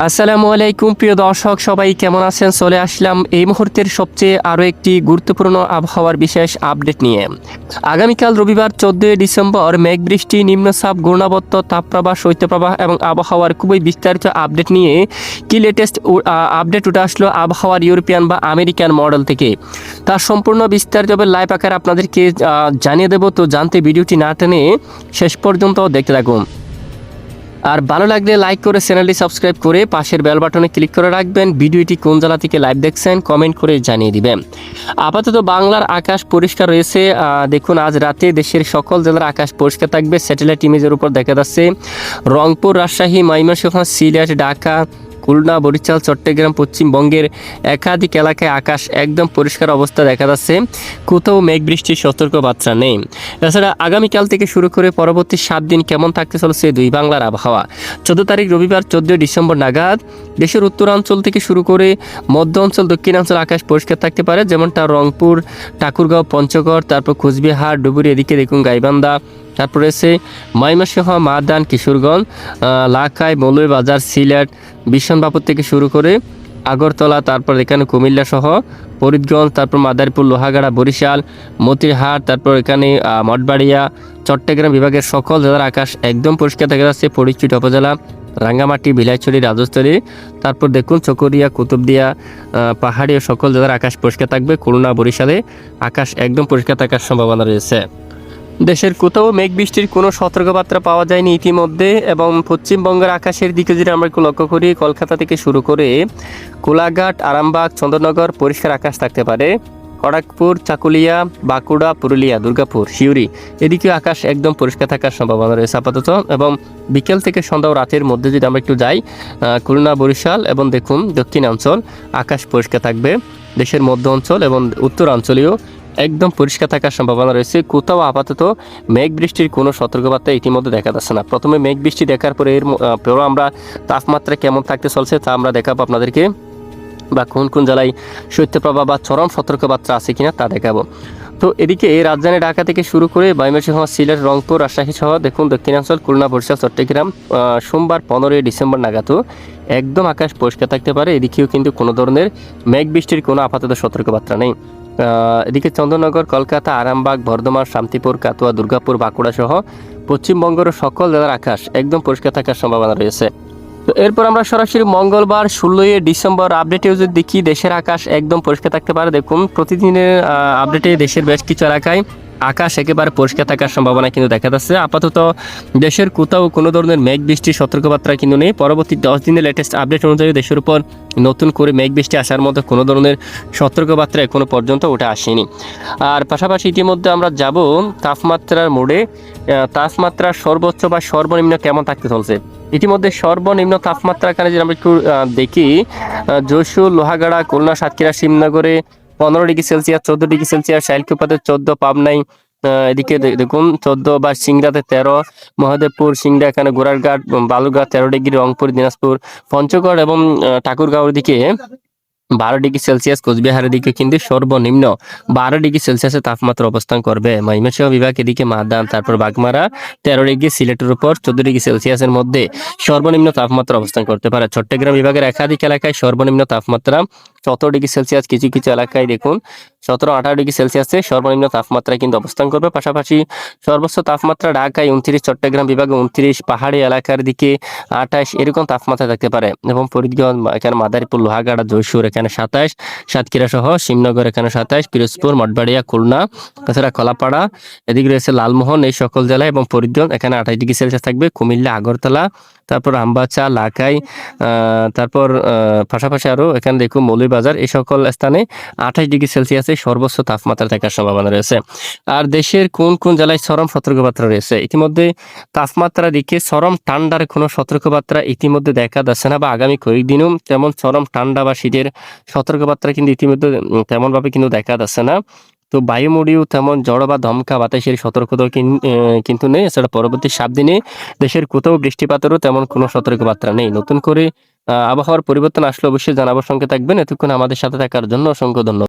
আসসালামু আলাইকুম প্রিয় দর্শক, সবাই কেমন আছেন? চলে আসলাম এই মুহূর্তের সবচেয়ে আরও একটি গুরুত্বপূর্ণ আবহাওয়ার বিশেষ আপডেট নিয়ে। আগামীকাল রবিবার 14 ডিসেম্বর মেঘ বৃষ্টি, নিম্নচাপ, ঘূর্ণাবর্ত, তাপপ্রবাহ, শৈত্যপ্রবাহ এবং আবহাওয়ার খুবই বিস্তারিত আপডেট নিয়ে কি লেটেস্ট আপডেট উঠে আসলো আবহাওয়ার ইউরোপিয়ান বা আমেরিকান মডেল থেকে, তার সম্পূর্ণ বিস্তারিতভাবে লাইভ আকারে আপনাদেরকে জানিয়ে দেবো। তো জানতে ভিডিওটি না টেনে শেষ পর্যন্ত দেখতে থাকুন। আর ভালো লাগলে লাইক করে চ্যানেলটি সাবস্ক্রাইব করে পাশের বেল বাটনে ক্লিক করে রাখবেন। ভিডিওটি কোন জেলা থেকে লাইভ দেখছেন কমেন্ট করে জানিয়ে দিবেন। আপাতত বাংলার আকাশ পরিষ্কার রয়েছে। দেখুন, আজ রাতে দেশের সকল জেলার আকাশ পরিষ্কার থাকবে। স্যাটেলাইট ইমেজের উপর দেখা যাচ্ছে রংপুর, রাজশাহী, ময়মনসিংহ, সিলেট, ঢাকা, খুলনা, বরিশাল, চট্টগ্রাম, পশ্চিমবঙ্গের একাধিক এলাকায় আকাশ একদম পরিষ্কার অবস্থা দেখা যাচ্ছে। কোথাও মেঘ বৃষ্টির সতর্কবার্তা নেই। এছাড়া আগামীকাল থেকে শুরু করে পরবর্তী 7 দিন কেমন থাকতে চলেছে দুই বাংলার আবহাওয়া। 14 তারিখ রবিবার 14 ডিসেম্বর নাগাদ দেশের উত্তরাঞ্চল থেকে শুরু করে মধ্য অঞ্চল, দক্ষিণাঞ্চল আকাশ পরিষ্কার থাকতে পারে, যেমনটা রংপুর, ঠাকুরগাঁও, পঞ্চগড়, তারপর কোচবিহার, ডুবুরি, এদিকে দেখুন গাইবান্ধা, তারপরে রয়েছে ময়মনসিংহ, মাদান, কিশোরগঞ্জ, লাখাই, মৌলভীবাজার, সিলেট, বিশনবাপুর থেকে শুরু করে আগরতলা, তারপর এখানে কুমিল্লা সহ ফরিদগঞ্জ, তারপর মাদারীপুর, লোহাগাড়া, বরিশাল, মতিরহাট, তারপর এখানে মঠবাড়িয়া, চট্টগ্রাম বিভাগের সকল জেলার আকাশ একদম পরিষ্কার দেখা যাচ্ছে। ফটিকছড়ি উপজেলা, রাঙ্গামাটি, বিলাইছড়ি, রাজস্থলী, তারপর দেখুন চকরিয়া, কুতুবদিয়া, পাহাড়ি ও সকল জেলার আকাশ পরিষ্কার থাকবে। খুলনা, বরিশালে আকাশ একদম পরিষ্কার থাকার সম্ভাবনা রয়েছে। দেশের কোথাও মেঘ বৃষ্টির কোনো সতর্কবার্তা পাওয়া যায়নি ইতিমধ্যে। এবং পশ্চিমবঙ্গের আকাশের দিকে যদি আমরা একটু লক্ষ্য করি, কলকাতা থেকে শুরু করে কোলাঘাট, আরামবাগ, চন্দ্রনগর পরিষ্কার আকাশ থাকতে পারে। খড়গপুর, চাকুলিয়া, বাঁকুড়া, পুরুলিয়া, দুর্গাপুর, সিউড়ি এদিকে আকাশ একদম পরিষ্কার থাকার সম্ভাবনা রয়েছে আপাতত। এবং বিকেল থেকে সন্ধ্যা ও রাতের মধ্যে যদি আমরা একটু যাই, খুলনা, বরিশাল এবং দেখুন দক্ষিণাঞ্চল আকাশ পরিষ্কার থাকবে। দেশের মধ্য অঞ্চল এবং উত্তরাঞ্চলীয় একদম পরিষ্কার থাকার সম্ভাবনা রয়েছে। কোথাও আপাতত মেঘ বৃষ্টির কোনো সতর্কবার্তা ইতিমধ্যে দেখা যাচ্ছে না। প্রথমে মেঘ বৃষ্টি দেখার পরে পরেও আমরা তাপমাত্রা কেমন থাকতে চলছে তা আমরা দেখাবো আপনাদেরকে, বা কোন কোন জেলায় শৈত্যপ্রবাহ বা চরম সতর্কবার্তা আছে কিনা তা দেখাবো। তো এদিকে রাজধানী ঢাকা থেকে শুরু করে ময়মনসিংহ, সিলেট, রংপুর, রাজশাহী সহ দেখুন দক্ষিণাঞ্চল, খুলনা, বরিশাল, চট্টগ্রাম সোমবার 15 ডিসেম্বর নাগাদও একদম আকাশ পরিষ্কার থাকতে পারে। এদিকেও কিন্তু কোনো ধরনের মেঘ বৃষ্টির কোনো আপাতত সতর্কবার্তা নেই। এদিকে চন্দ্রনগর, কলকাতা, আরামবাগ, বর্ধমান, শান্তিপুর, কাটোয়া, দুর্গাপুর, বাঁকুড়া সহ পশ্চিমবঙ্গের সকল জেলার আকাশ একদম পরিষ্কার থাকার সম্ভাবনা রয়েছে। তো এরপর আমরা সরাসরি মঙ্গলবার 16 ডিসেম্বর আপডেটেও যদি দেখি, দেশের আকাশ একদম পরিষ্কার থাকতে পারে। দেখুন প্রতিদিনের আপডেটে দেশের বেশ কিছু এলাকায় আকাশ একেবারে পরিষ্কার থাকার সম্ভাবনা কিন্তু দেখা যাচ্ছে। আপাতত দেশের কোথাও কোনো ধরনের মেঘ বৃষ্টির সতর্কবার্তা কিন্তু নেই। পরবর্তী 10 দিনের লেটেস্ট আপডেট অনুযায়ী দেশের উপর নতুন করে মেঘ বৃষ্টি আসার মতো কোনো ধরনের সতর্কবার্তা এখনো পর্যন্ত উঠে আসেনি। আর পাশাপাশি ইতিমধ্যে আমরা যাব তাপমাত্রার মোড়ে। তাপমাত্রা সর্বোচ্চ বা সর্বনিম্ন কেমন থাকতে চলছে। ইতিমধ্যে সর্বনিম্ন তাপমাত্রা এখানে যদি আমরা একটু দেখি, যশোর, লোহাগাড়া, খুলনা, সাতক্ষীরা, শিবনগরে 15 ডিগ্রি সেলসিয়াস, 14 ডিগ্রি সেলসিয়াস, শাইলকুপাতে 14, পাবনায় এদিকে দেখুন 14, বা সিংড়াতে 13, মহাদেবপুর, সিংড়া, এখানে গোড়ারঘাট, বালুরঘাট 13 ডিগ্রি, রংপুর, দিনাজপুর, পঞ্চগড় এবং ঠাকুরগাঁওর দিকে 12 ডিগ্রি সেলসিয়াস, কোচবিহারের দিকে কিন্তু সর্বনিম্ন 12 ডিগ্রি সেলসিয়াসের তাপমাত্রা অবস্থান করবে। ময়মনসিংহ বিভাগ এদিকে মাদান, তারপর বাগমারা 13 ডিগ্রি, সিলেটের উপর 14 ডিগ্রি সেলসিয়াসের মধ্যে সর্বনিম্ন তাপমাত্রা অবস্থান করতে পারে। চট্টগ্রাম বিভাগের একাধিক এলাকায় সর্বনিম্ন তাপমাত্রা 17 ডিগ্রি সেলসিয়াস, কিছু কিছু এলাকায় দেখুন 17-18 ডিগ্রি সেলসিয়াসে সর্বনিম্ন তাপমাত্রা কিন্তু অবস্থান করবে। পাশাপাশি সর্বোচ্চ তাপমাত্রা ঢাকায় 29, চট্টগ্রাম বিভাগে 29, পাহাড়ি এলাকার দিকে 28 এরকম তাপমাত্রা থাকতে পারে। এবং ফরিদগঞ্জ, এখানে মাদারীপুর, লোহাগাড়া, যশোর এখানে 27, সাতক্ষীরা সহ শিবনগর এখানে 27, পিরোজপুর, মঠবাড়িয়া, খুলনা, তাছাড়া কলাপাড়া, এদিকে রয়েছে লালমোহন, এই সকল জেলায় এবং ফরিদগঞ্জ এখানে 28 ডিগ্রি সেলসিয়াস থাকবে। কুমিল্লা, আগরতলা, তারপর আমবাচা, লাখাই, তারপর পাশাপাশি আরও এখানে দেখুন মৌলভীবাজার, এই সকল স্থানে 28 ডিগ্রি সেলসিয়াসে সর্বোচ্চ তাপমাত্রা থাকার সম্ভাবনা রয়েছে। আর দেশের কোন কোন জেলায় চরম সতর্কবার্তা রয়েছে, ইতিমধ্যে তাপমাত্রা দিকে চরম ঠান্ডার কোনো সতর্কবার্তা ইতিমধ্যে দেখা যাচ্ছে না, বা আগামী কয়েকদিনও তেমন চরম ঠান্ডা বা শীতের সতর্কবার্তা কিন্তু ইতিমধ্যে তেমনভাবে কিন্তু দেখা যাচ্ছে না। তো বায়ুমণ্ডলীয় তেমন ঝড় বা ধমকা বাতাসের সতর্কতা কিন্তু নেই। এছাড়া পরবর্তী 7 দিনে দেশের কোথাও বৃষ্টিপাতেরও তেমন কোনো সতর্কবার্তা নেই। নতুন করে আবহাওয়ার পরিবর্তন আসলে অবশ্যই জানাবার সঙ্গে থাকবেন। এতক্ষণ আমাদের সাথে থাকার জন্য অসংখ্য ধন্যবাদ।